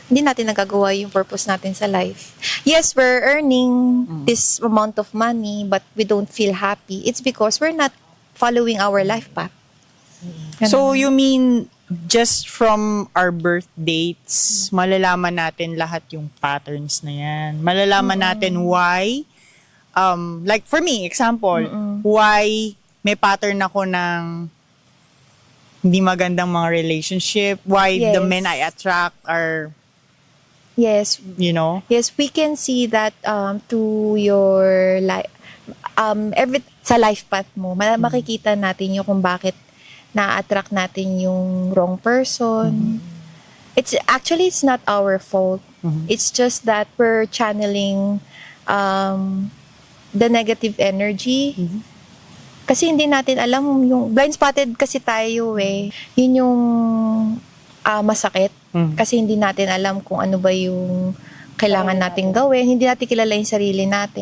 hindi natin nagagawa yung purpose natin sa life. Yes, we're earning this amount of money, but we don't feel happy. It's because we're not following our life path. So you mean just from our birth dates, malalaman natin lahat yung patterns na yan. Malalaman natin why, like for me, example, why may pattern ako ng hindi magandang mga relationship, why the Yes. men I attract are, Yes, you know, yes, we can see that to your life, sa life path mo, makikita natin yung kung bakit na-attract natin yung wrong person. It's not our fault. It's just that we're channeling the negative energy. Kasi hindi natin alam yung blind spotted kasi tayo eh. Yun yung masakit. Kasi hindi natin alam kung ano ba yung kailangan nating gawin. Hindi natin kilala yung sarili natin.